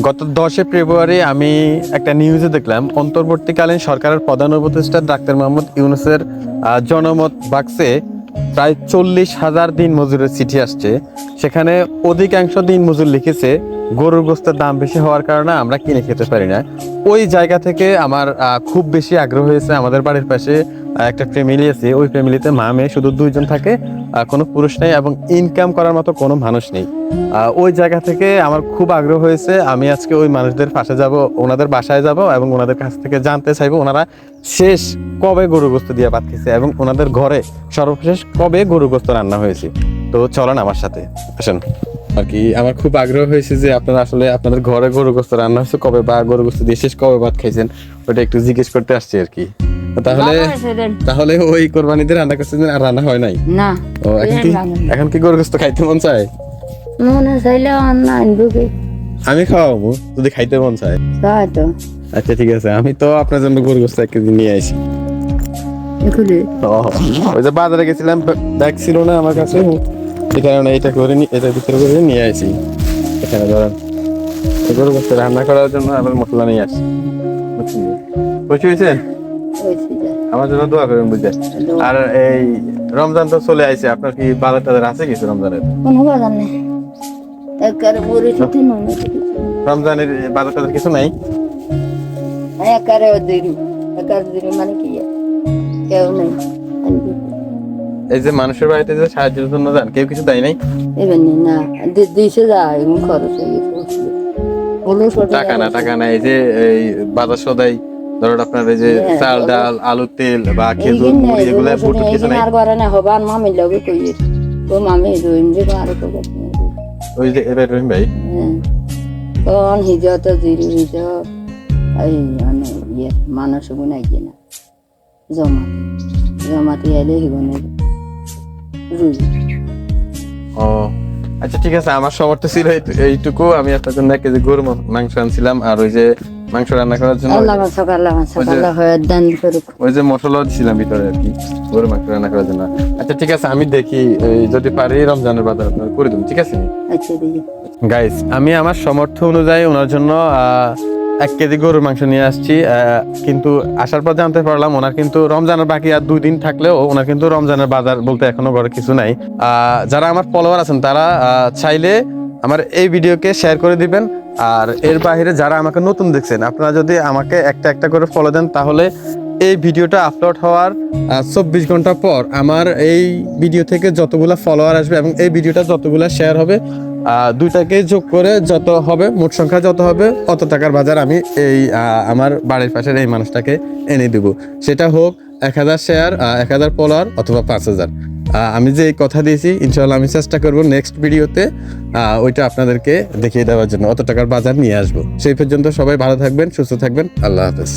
গত 10 ফেব্রুয়ারি আমি একটা নিউজে দেখলাম অন্তর্বর্তীকালীন সরকারের প্রধান উপদেষ্টা ডাক্তার মোহাম্মদ ইউনূসের জনমত বাক্সে প্রায় 40,000 দিন মজুরের চিঠি আসছে। সেখানে অধিকাংশ দিন মজুর লিখেছে গরুর গোস্তের দাম বেশি হওয়ার কারণে আমরা কিনে খেতে পারি না। ওই জায়গা থেকে আমার খুব বেশি আগ্রহ হয়েছে। আমাদের বাড়ির পাশে একটা ফ্যামিলি আছে, ওই ফ্যামিলিতে মা মেয়ে শুধু 2 জন থাকে, কোনো পুরুষ নেই এবং ইনকাম করার মতো কোনো মানুষ নেই। ওই জায়গা থেকে আমার খুব আগ্রহ হয়েছে। আমি আজকে ওই মানুষদের পাশে যাব, ওনাদের বাসায় যাব এবং ওনাদের কাছ থেকে জানতে চাইবো ওনারা শেষ কবে গরু গোস্ত দিয়ে ভাত খেয়েছে এবং ওনাদের ঘরে সর্বশেষ কবে গরু গোস্ত রান্না হয়েছে। তো চলেন আমার সাথে আসেন। আর কি আমার খুব আগ্রহ হয়েছে যে আপনারা আসলে আপনাদের ঘরে গরু গোস্ত রান্না হয়েছে কবে, বা গরু গোস্ত দিয়ে শেষ কবে ভাত খাইছেন, ওটা একটু জিজ্ঞেস করতে আসছি আর কি। তাহলে ওই কোরবানিতে রান্না করছেন আর রান্না হয় নাই না? ও এখন কি গরু গোস্ত খাইতে মন চায়? মনে চাইলে আমি খাওয়াবো যদি খাইতে মন চায়। তো আচ্ছা ঠিক আছে, আমি তো আপনার জন্য গরু গোস্ত 1 কেজি নিয়ে আসি। ওই যে বাজারে গেছিলাম, ব্যাগ ছিল না আমার কাছে, এই কারণে এটা করে এটা ভিতরে করে নিয়ে আসি। এখানে ধরেন গরু গোস্ত রান্না করার জন্য আবার মশলা নিয়ে আসি। খুশি হয়েছেন? আমার জন্য দোয়া করবেন বুঝছেন। আর এই রমজান তো চলে আইছে, আপনার কি বাজার টাজার আছে কিছু রমজানের? কোনো বাজার নেই, একারে বড়ি ছুটি নয়। রমজানের বাজার টাজার কিছু নাই? একারে দেরি, একারে দেরি মানে কি কেউ নেই। এই যে মানুষের বাড়িতে যে সাহায্যের জন্য যান, কেউ কিছু দেয় নাই? এবার না দিছে যায় এবং খরচ হয়ে গেছে। টাকা না এই যে এই বাজার সদাই ধরুন আপনার এই যে চাল ডাল আলু তেল বা খেজুর মুড়ি এগুলা ফুট কিছু নাই? আর করে না হবান মামি লগে কইয়ে তো মামি রইম যে আর তো ওই যে এবার রহিম ভাই কোন হিজত জিরু হিজ এই মানে ইয়ে মানুষ গুনাই কিনা জমাতে এলে হিগুনে রুই। ও আচ্ছা ঠিক আছে, আমার সমর্থ ছিল এইটুকু। আমি আপনার জন্য 1 কেজি গরুর মাংস আনছিলাম, আর ওই যে মাংস রান্না করার জন্য ওই যে মশলা দিছিলাম ভিতরে আর কি, গরুর মাংস রান্না করার জন্য। আচ্ছা ঠিক আছে, আমি দেখি যদি পারি রমজানের বাজার আপনার করে দেবো, ঠিক আছে? গাইস, আমি আমার সামর্থ্য অনুযায়ী ওনার জন্য 1 কেজি গরুর মাংস নিয়ে আসছি। কিন্তু আসার পর জানতে পারলাম ওনার কিন্তু রমজানের বাকি আর 2 দিন থাকলেও ওনার কিন্তু রমজানের বাজার বলতে এখনো ঘরে কিছু নাই। যারা আমার ফলোয়ার আছেন তারা চাইলে আমার এই ভিডিওকে শেয়ার করে দিবেন। আর এর বাইরে যারা আমাকে নতুন দেখছেন, আপনারা যদি আমাকে একটা করে ফলো দেন, তাহলে এই ভিডিওটা আপলোড হওয়ার 24 ঘন্টা পর আমার এই ভিডিও থেকে যতগুলা ফলোয়ার আসবে এবং এই ভিডিওটা যতগুলা শেয়ার হবে, 2টাকে যোগ করে যত হবে, মোট সংখ্যা যত হবে, অত টাকার বাজার আমি এই আমার বাড়ির পাশের এই মানুষটাকে এনে দেব। সেটা হোক 1000 শেয়ার, 1000 ফলোয়ার অথবা 5000। আমি যে এই কথা দিয়েছি ইনশাআল্লাহ আমি চেষ্টা করব নেক্সট ভিডিওতে ওইটা আপনাদেরকে দেখিয়ে দেওয়ার জন্য, অত টাকার বাজার নিয়ে আসবো। সেই পর্যন্ত সবাই ভালো থাকবেন, সুস্থ থাকবেন। আল্লাহ হাফেজ।